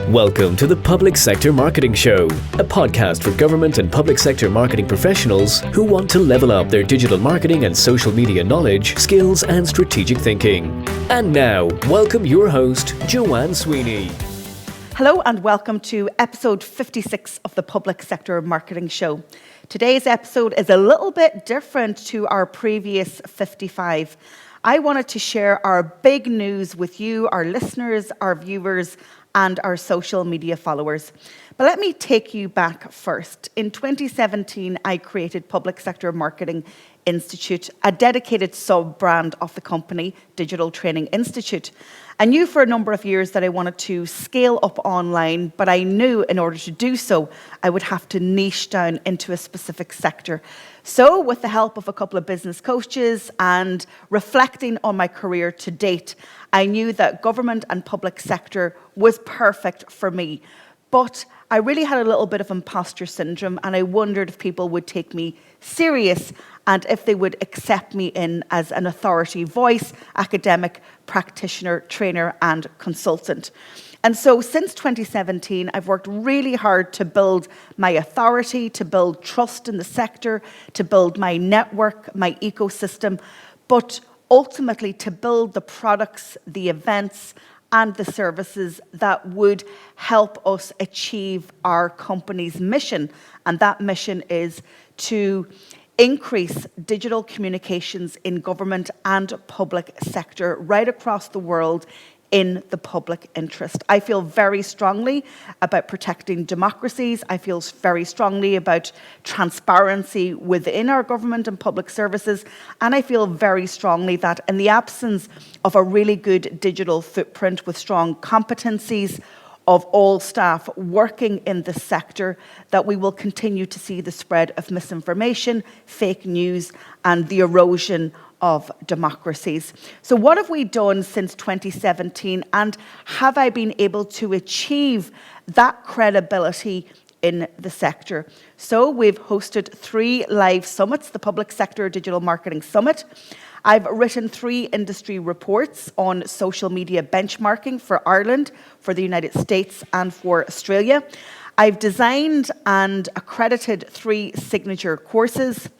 Welcome to the Public Sector Marketing Show, a podcast for government and public sector marketing professionals who want to level up their digital marketing and social media knowledge, skills, and strategic thinking. And now, welcome your host, Joanne Sweeney. Hello and welcome to episode 56 of the Public Sector Marketing Show. Today's episode is a little bit different to our previous 55. I wanted to share our big news with you, our listeners, our viewers, and our social media followers. But let me take you back first. In 2017, I created Public Sector Marketing Institute, a dedicated sub-brand of the company, Digital Training Institute. I knew for a number of years that I wanted to scale up online, but I knew in order to do so, I would have to niche down into a specific sector. So with the help of a couple of business coaches and reflecting on my career to date, I knew that government and public sector was perfect for me. But I really had a little bit of imposter syndrome, and I wondered if people would take me serious and if they would accept me in as an authority voice, academic, practitioner, trainer, and consultant. And so since 2017, I've worked really hard to build my authority, to build trust in the sector, to build my network, my ecosystem, but ultimately to build the products, the events, and the services that would help us achieve our company's mission. And that mission is to increase digital communications in government and public sector right across the world in the public interest. I feel very strongly about protecting democracies. I feel very strongly about transparency within our government and public services. And I feel very strongly that in the absence of a really good digital footprint with strong competencies of all staff working in the sector, that we will continue to see the spread of misinformation, fake news, and the erosion of democracies. So what have we done since 2017, and have I been able to achieve that credibility in the sector? So we've hosted 3 live summits, the Public Sector Digital Marketing Summit. I've written 3 industry reports on social media benchmarking for Ireland, for the United States, and for Australia. I've designed and accredited 3 signature courses.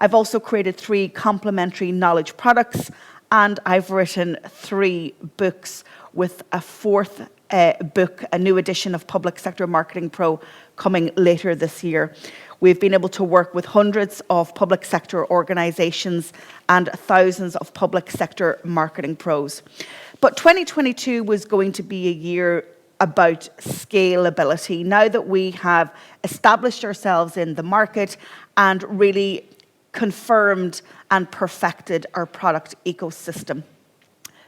I've also created 3 complementary knowledge products, and I've written 3 books, with a 4th book, a new edition of Public Sector Marketing Pro, coming later this year. We've been able to work with hundreds of public sector organisations and thousands of public sector marketing pros. But 2022 was going to be a year about scalability. Now that we have established ourselves in the market and really confirmed and perfected our product ecosystem.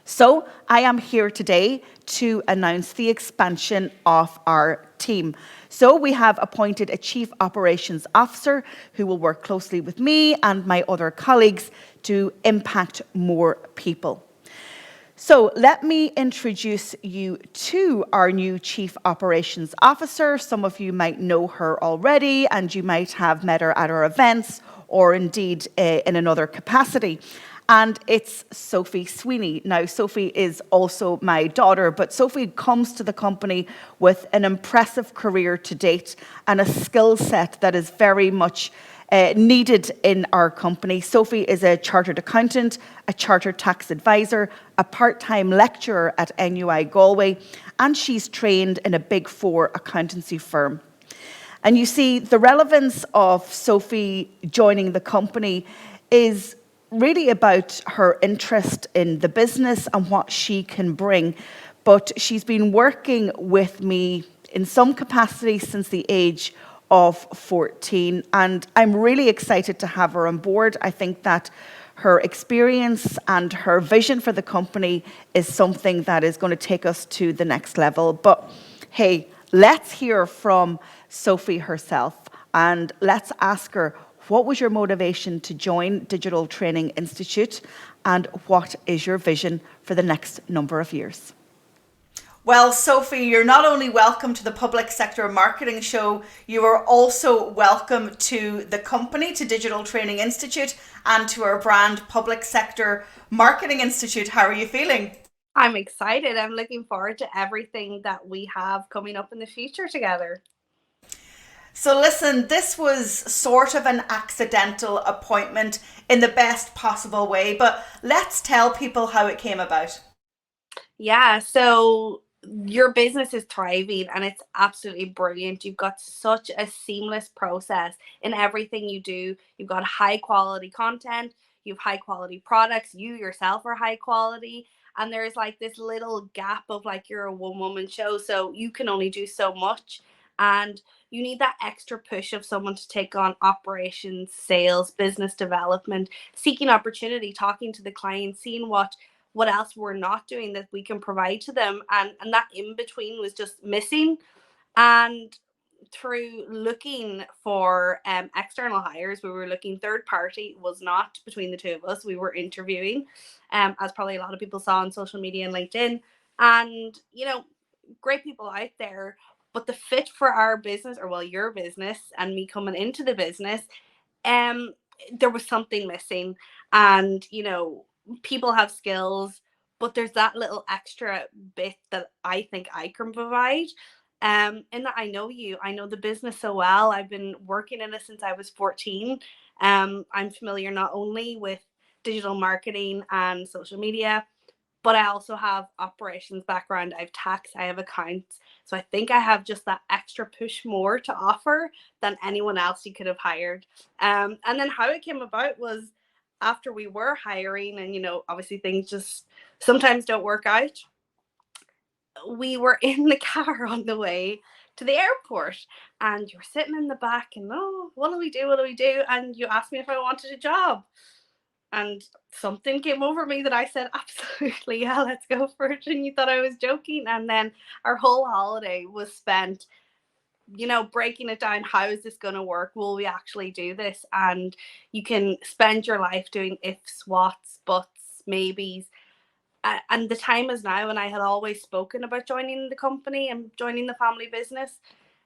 So I am here today to announce the expansion of our team. So we have appointed a Chief Operations Officer who will work closely with me and my other colleagues to impact more people. So let me introduce you to our new Chief Operations Officer. Some of you might know her already, and you might have met her at our events or indeed in another capacity. And it's Sophie Sweeney. Now, Sophie is also my daughter, but Sophie comes to the company with an impressive career to date and a skill set that is very much needed in our company. Sophie is a chartered accountant, a chartered tax advisor, a part-time lecturer at NUI Galway, and she's trained in a Big 4 accountancy firm. And you see, the relevance of Sophie joining the company is really about her interest in the business and what she can bring. But she's been working with me in some capacity since the age of 14, and I'm really excited to have her on board. I think that her experience and her vision for the company is something that is going to take us to the next level. But hey, let's hear from Sophie herself, and let's ask her, what was your motivation to join Digital Training Institute, and what is your vision for the next number of years? Well, Sophie, you're not only welcome to the Public Sector Marketing Show, you are also welcome to the company, to Digital Training Institute, and to our brand, Public Sector Marketing Institute. How are you feeling? I'm excited. I'm looking forward to everything that we have coming up in the future together. So listen, this was sort of an accidental appointment in the best possible way, but let's tell people how it came about. Yeah, so your business is thriving and it's absolutely brilliant. You've got such a seamless process in everything you do. You've got high quality content, you've high quality products, you yourself are high quality. And there's like this little gap of like you're a one woman show, so you can only do so much. And you need that extra push of someone to take on operations, sales, business development, seeking opportunity, talking to the client, seeing what else we're not doing that we can provide to them, and that in between was just missing. And through looking for external hires, we were looking third party, was not between the two of us. We were interviewing, as probably a lot of people saw on social media and LinkedIn, and great people out there, but the fit for our business, or well, your business and me coming into the business, um there was something missing. And people have skills, but there's that little extra bit that I think I can provide. In that I know the business so well. I've been working in it since I was 14. I'm familiar not only with digital marketing and social media, but I also have operations background. I have tax, I have accounts. So I think I have just that extra push more to offer than anyone else you could have hired. And then how it came about was after we were hiring, and obviously things just sometimes don't work out. We were in the car on the way to the airport, and you were sitting in the back, and what do we do? What do we do? And you asked me if I wanted a job. And something came over me that I said, absolutely, yeah, let's go for it. And you thought I was joking. And then our whole holiday was spent, breaking it down. How is this going to work? Will we actually do this? And you can spend your life doing ifs, whats, buts, maybes. And the time is now. And I had always spoken about joining the company and joining the family business.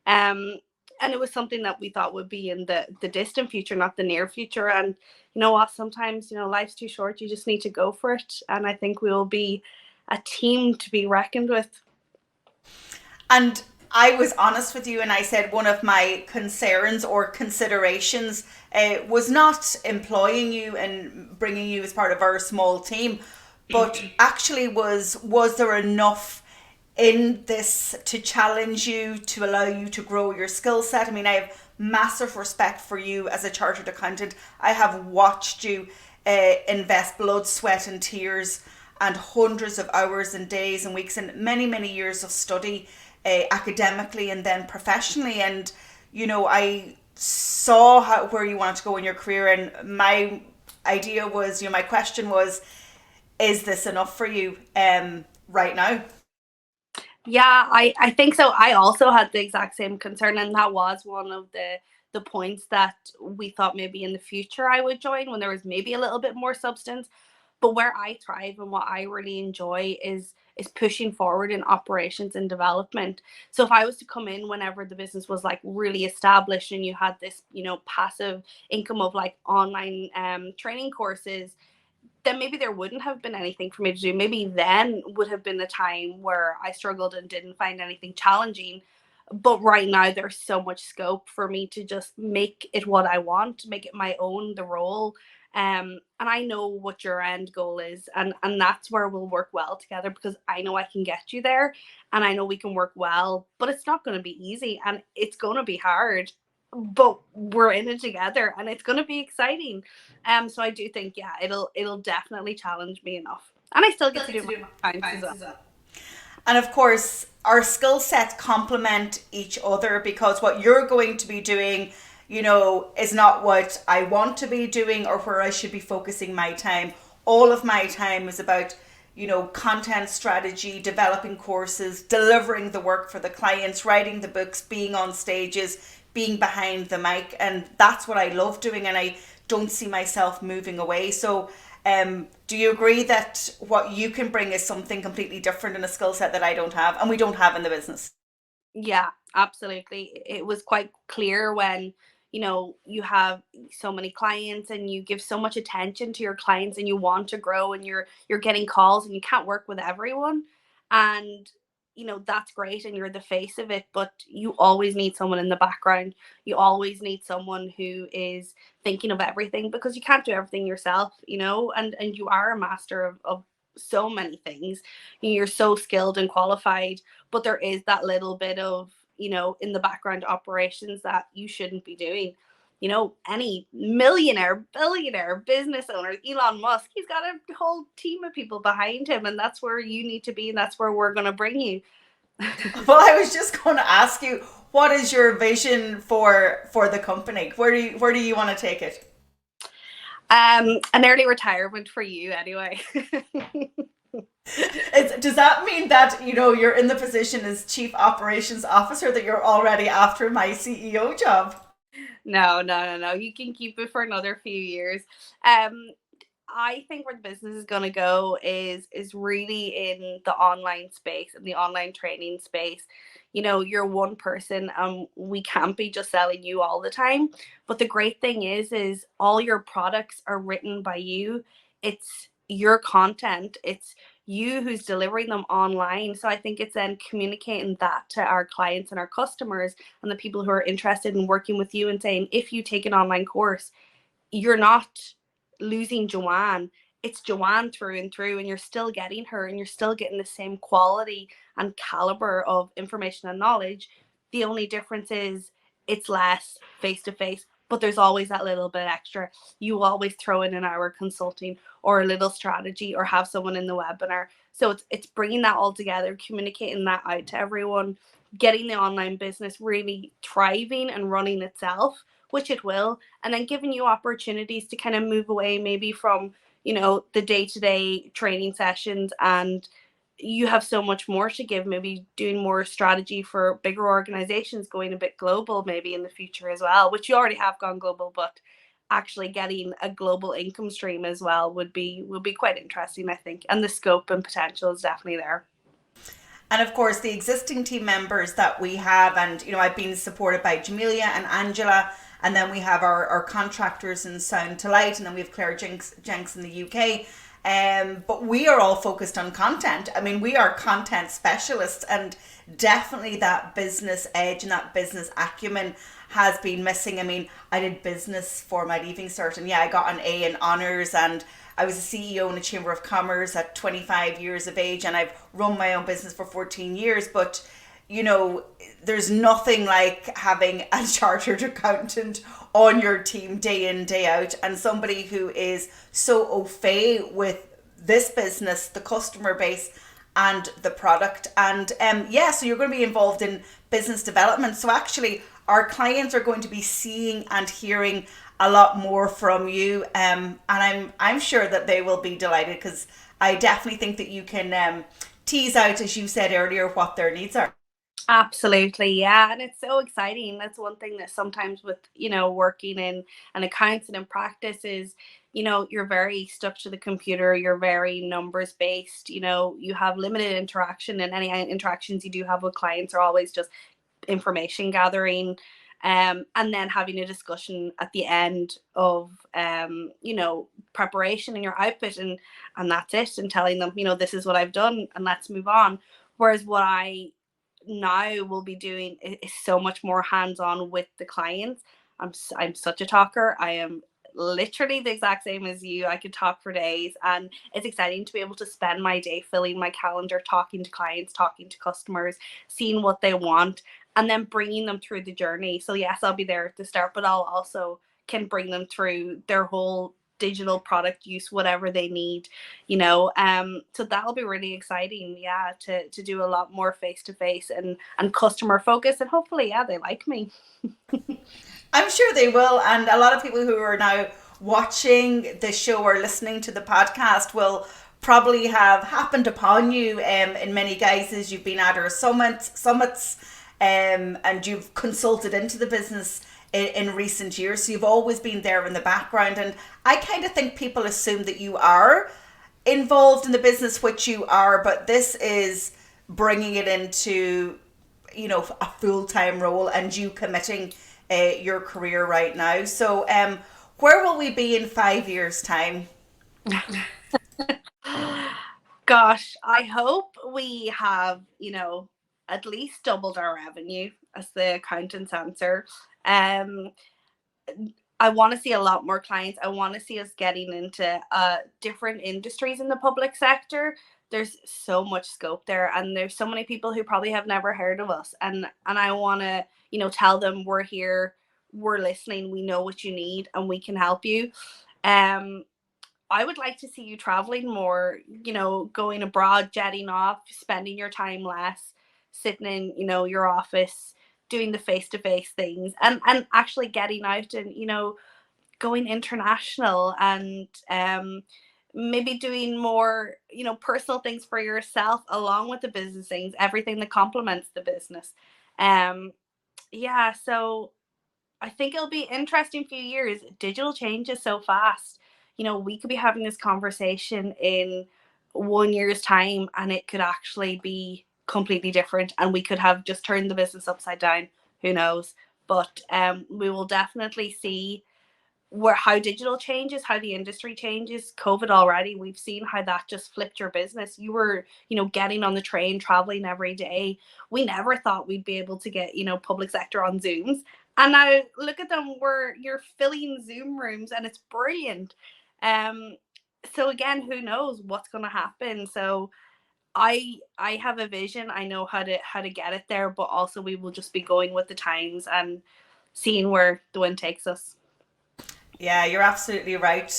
Um, and it was something that we thought would be in the distant future, not the near future. And you know what? Sometimes, life's too short. You just need to go for it. And I think we will be a team to be reckoned with. And I was honest with you and I said one of my concerns or considerations was not employing you and bringing you as part of our small team, but actually was there enough in this to challenge you, to allow you to grow your skill set? I mean, I have massive respect for you as a chartered accountant. I have watched you invest blood, sweat, and tears, and hundreds of hours and days and weeks and many, many years of study academically and then professionally. And, I saw where you wanted to go in your career. And my idea was, my question was, is this enough for you right now? Yeah, I think so. I also had the exact same concern, and that was one of the points that we thought maybe in the future I would join when there was maybe a little bit more substance. But where I thrive and what I really enjoy is pushing forward in operations and development. So if I was to come in whenever the business was like really established and you had this, passive income of like online training courses, then maybe there wouldn't have been anything for me to do. Maybe then would have been the time where I struggled and didn't find anything challenging. But right now, there's so much scope for me to just make it what I want, make it my own, the role. And I know what your end goal is, and that's where we'll work well together, because I know I can get you there, and I know we can work well. But it's not going to be easy, and it's going to be hard. But we're in it together, and it's going to be exciting. So I do think, yeah, it'll definitely challenge me enough, and I still get to do my times as well. And of course, our skill sets complement each other, because what you're going to be doing, is not what I want to be doing or where I should be focusing my time. All of my time is about, content strategy, developing courses, delivering the work for the clients, writing the books, being on stages, being behind the mic. And that's what I love doing. And I don't see myself moving away. So do you agree that what you can bring is something completely different and a skill set that I don't have and we don't have in the business? Yeah, absolutely. It was quite clear when, you have so many clients and you give so much attention to your clients and you want to grow and you're getting calls and you can't work with everyone. And that's great and you're the face of it, but you always need someone in the background. You always need someone who is thinking of everything, because you can't do everything yourself, and you are a master of so many things. You're so skilled and qualified, but there is that little bit of in the background operations that you shouldn't be doing. Any millionaire, billionaire, business owner, Elon Musk, he's got a whole team of people behind him, and that's where you need to be, and that's where we're going to bring you. Well, I was just going to ask you, what is your vision for the company? Where do you want to take it? An early retirement for you, anyway. Does that mean that you're in the position as Chief Operations Officer, that you're already after my CEO job? No. You can keep it for another few years. I think where the business is going to go is really in the online space, in the online training space. You're one person, we can't be just selling you all the time. But the great thing is all your products are written by you. It's your content. It's you who's delivering them online. So I think it's then communicating that to our clients and our customers and the people who are interested in working with you, and saying, if you take an online course, you're not losing Joanne. It's Joanne through and through, and you're still getting her, and you're still getting the same quality and caliber of information and knowledge. The only difference is it's less face to face, but there's always that little bit extra. You always throw in an hour consulting or a little strategy or have someone in the webinar. So it's bringing that all together, communicating that out to everyone, getting the online business really thriving and running itself, which it will, and then giving you opportunities to kind of move away maybe from, the day-to-day training sessions, and you have so much more to give, maybe doing more strategy for bigger organizations, going a bit global maybe in the future as well, which you already have gone global, but actually getting a global income stream as well would be quite interesting, I think, and the scope and potential is definitely there. And of course, the existing team members that we have, and I've been supported by Jamelia and Angela, and then we have our contractors in Sound to Light, and then we have Claire Jenks in the UK. But we are all focused on content. I mean, we are content specialists, and definitely that business edge and that business acumen has been missing. I mean, I did business for my Leaving Cert, and I got an A in honours, and I was a CEO in a Chamber of Commerce at 25 years of age, and I've run my own business for 14 years. But there's nothing like having a chartered accountant on your team day in, day out, and somebody who is so au fait with this business, the customer base, and the product. And so you're going to be involved in business development. So actually, our clients are going to be seeing and hearing a lot more from you, and I'm sure that they will be delighted, because I definitely think that you can tease out, as you said earlier, what their needs are. Absolutely, yeah, and it's so exciting. That's one thing that sometimes with working in an accounts and in practice is you're very stuck to the computer. You're very numbers based. You have limited interaction, and any interactions you do have with clients are always just information gathering, and then having a discussion at the end of preparation and your output, and that's it, and telling them this is what I've done and let's move on. Whereas what I now will be doing is so much more hands-on with the clients. I'm such a talker. I am literally the exact same as you. I could talk for days, and it's exciting to be able to spend my day filling my calendar, talking to clients, talking to customers, seeing what they want, and then bringing them through the journey. So yes, I'll be there at the start, but I'll also can bring them through their whole digital product use, whatever they need, so that'll be really exciting, to do a lot more face-to-face and customer focus, and hopefully they like me. I'm sure they will, and a lot of people who are now watching the show or listening to the podcast will probably have happened upon you in many guises. You've been at our summits, and you've consulted into the business in recent years, so you've always been there in the background. And I kind of think people assume that you are involved in the business, which you are, but this is bringing it into a full-time role, and you committing your career right now. So where will we be in 5 years' time? Gosh, I hope we have, at least doubled our revenue, as the accountant's answer. Um, I want to see a lot more clients. I want to see us getting into different industries in the public sector. There's so much scope there, and there's so many people who probably have never heard of us. And I want to, tell them we're here, we're listening, we know what you need, and we can help you. Um, I would like to see you traveling more, going abroad, jetting off, spending your time less, sitting in, your office, doing the face-to-face things, and actually getting out and, going international, and maybe doing more, personal things for yourself along with the business things, everything that complements the business. Yeah, so I think it'll be an interesting few years. Digital changes so fast. We could be having this conversation in 1 year's time and it could actually be completely different, and we could have just turned the business upside down. Who knows? But we will definitely see how digital changes, how the industry changes. COVID already, we've seen how that just flipped your business. You were, getting on the train, traveling every day. We never thought we'd be able to get, public sector on Zooms. And now look at them, where you're filling Zoom rooms and it's brilliant. So again, who knows what's going to happen? So I have a vision. I know how to get it there, but also we will just be going with the times and seeing where the wind takes us. Yeah, you're absolutely right.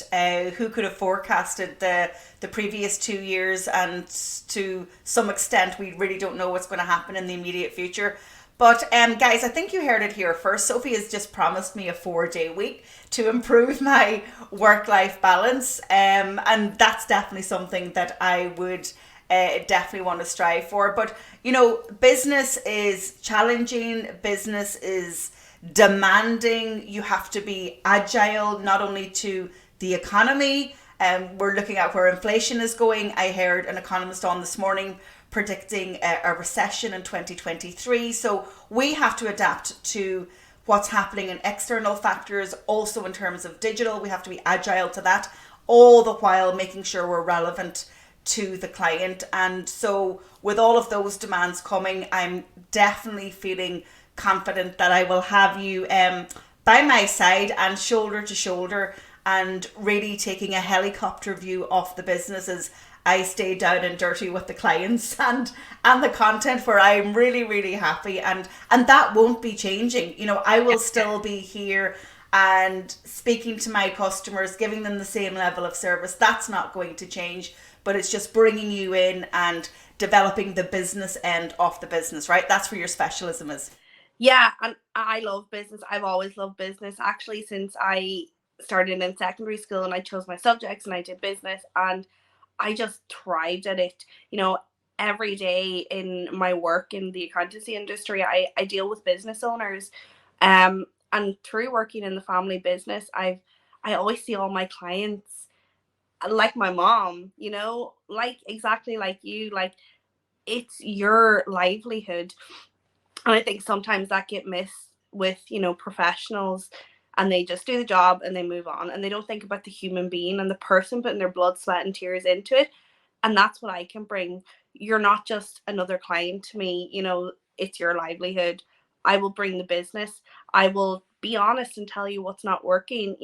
Who could have forecasted the previous 2 years? And to some extent, we really don't know what's going to happen in the immediate future. But guys, I think you heard it here first. Sophie has just promised me a 4-day week to improve my work-life balance. And that's definitely something that I would definitely want to strive for. But, business is challenging. Business is demanding. You have to be agile, not only to the economy. We're looking at where inflation is going. I heard an economist on this morning predicting a recession in 2023. So we have to adapt to what's happening in external factors. Also in terms of digital, we have to be agile to that, all the while making sure we're relevant to the client. And so with all of those demands coming, I'm definitely feeling confident that I will have you by my side and shoulder to shoulder, and really taking a helicopter view of the business as I stay down and dirty with the clients and the content, where I'm really, really happy, and that won't be changing. I will still be here and speaking to my customers, giving them the same level of service. That's not going to change, but it's just bringing you in and developing the business end of the business, right? That's where your specialism is. Yeah, and I love business. I've always loved business. Actually, since I started in secondary school and I chose my subjects and I did business, and I just thrived at it. Every day in my work in the accountancy industry, I deal with business owners. And through working in the family business, I always see all my clients like my mom, like exactly like you, like it's your livelihood. And I think sometimes that get missed with, professionals, and they just do the job and they move on and they don't think about the human being and the person putting their blood, sweat, and tears into it. And that's what I can bring. You're not just another client to me, it's your livelihood. I will bring the business. I will be honest and tell you what's not working.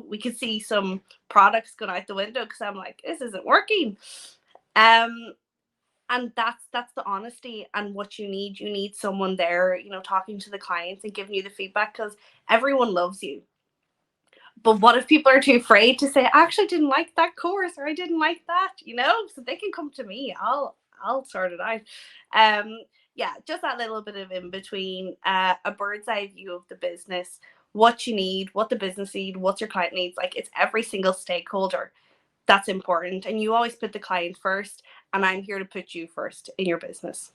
We could see some products going out the window because I'm like, this isn't working. And that's the honesty and what you need. You need someone there, talking to the clients and giving you the feedback, because everyone loves you. But what if people are too afraid to say, I actually didn't like that course, or I didn't like that, so they can come to me. I'll sort it out. Yeah, just that little bit of in between, a bird's eye view of the business, what you need, what the business need, what your client needs. Like, it's every single stakeholder that's important, and you always put the client first, and I'm here to put you first in your business.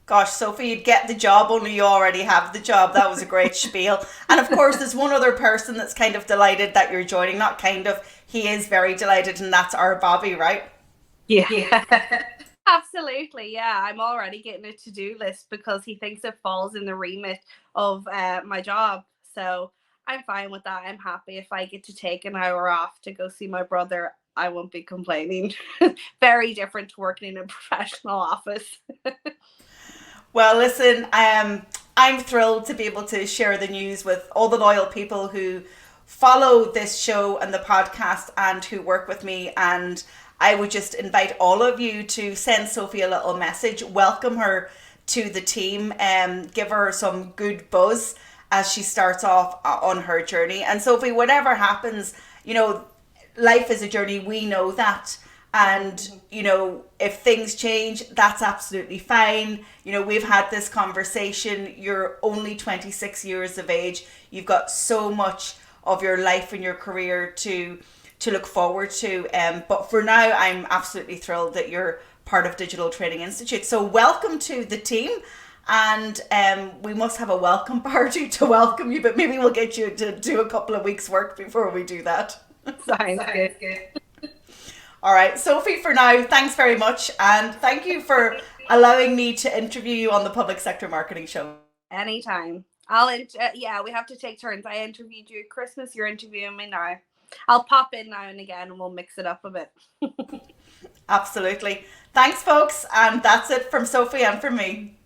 Gosh, Sophie, you'd get the job, only you already have the job. That was a great spiel. And of course, there's one other person that's kind of delighted that you're joining. Not kind of, he is very delighted, and that's our Bobby, right? Yeah. Absolutely, yeah. I'm already getting a to-do list because he thinks it falls in the remit of my job. So I'm fine with that. I'm happy if I get to take an hour off to go see my brother. I won't be complaining. Very different to working in a professional office. Well, listen, I'm thrilled to be able to share the news with all the loyal people who follow this show and the podcast and who work with me. And I would just invite all of you to send Sophie a little message, welcome her to the team, and give her some good buzz as she starts off on her journey. And Sophie, whatever happens, life is a journey. We know that. And, if things change, that's absolutely fine. We've had this conversation. You're only 26 years of age. You've got so much of your life and your career to look forward to. But for now, I'm absolutely thrilled that you're part of Digital Training Institute. So welcome to the team. And we must have a welcome party to welcome you, but maybe we'll get you to do a couple of weeks' work before we do that. Sounds good. All right, Sophie, for now, thanks very much. And thank you for allowing me to interview you on the Public Sector Marketing Show. Anytime. We have to take turns. I interviewed you at Christmas. You're interviewing me now. I'll pop in now and again and we'll mix it up a bit. Absolutely. Thanks, folks. And that's it from Sophie and from me.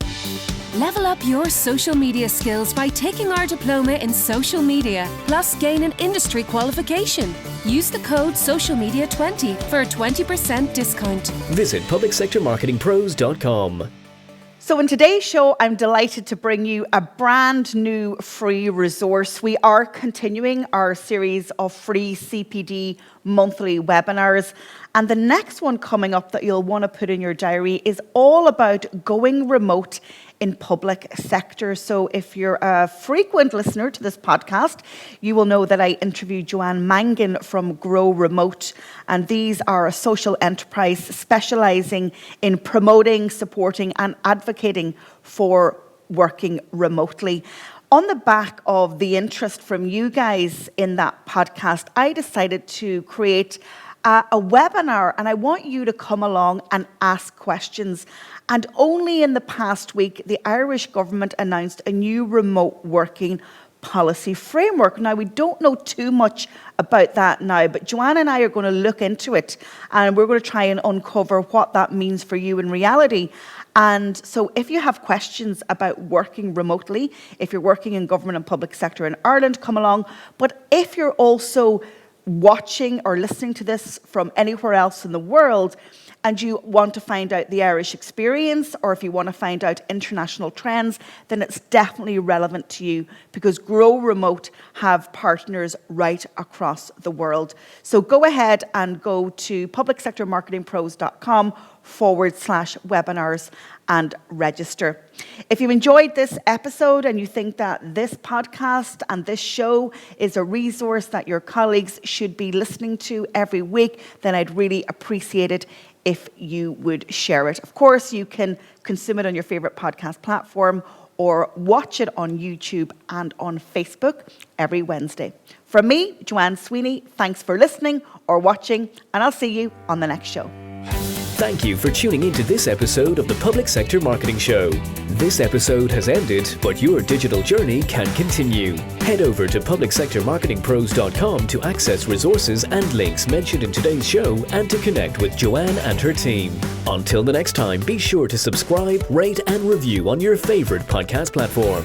Level up your social media skills by taking our diploma in social media, plus gain an industry qualification. Use the code SOCIALMEDIA20 for a 20% discount. Visit publicsectormarketingpros.com. So in today's show, I'm delighted to bring you a brand new free resource. We are continuing our series of free CPD monthly webinars. And the next one coming up that you'll want to put in your diary is all about going remote in public sector. So if you're a frequent listener to this podcast, you will know that I interviewed Joanne Mangan from Grow Remote. And these are a social enterprise specializing in promoting, supporting and advocating for working remotely. On the back of the interest from you guys in that podcast, I decided to create a webinar, and I want you to come along and ask questions. And only in the past week, the Irish government announced a new remote working policy framework. Now, we don't know too much about that now, but Joanne and I are going to look into it, and we're going to try and uncover what that means for you in reality. And so if you have questions about working remotely, if you're working in government and public sector in Ireland, come along. But if you're also watching or listening to this from anywhere else in the world, and you want to find out the Irish experience, or if you want to find out international trends, then it's definitely relevant to you, because Grow Remote have partners right across the world. So go ahead and go to publicsectormarketingpros.com/webinars and register. If you enjoyed this episode and you think that this podcast and this show is a resource that your colleagues should be listening to every week, then I'd really appreciate it if you would share it. Of course, you can consume it on your favorite podcast platform or watch it on YouTube and on Facebook every Wednesday. From me, Joanne Sweeney, thanks for listening or watching, and I'll see you on the next show. Thank you for tuning into this episode of the Public Sector Marketing Show. This episode has ended, but your digital journey can continue. Head over to publicsectormarketingpros.com to access resources and links mentioned in today's show and to connect with Joanne and her team. Until the next time, be sure to subscribe, rate and review on your favorite podcast platform.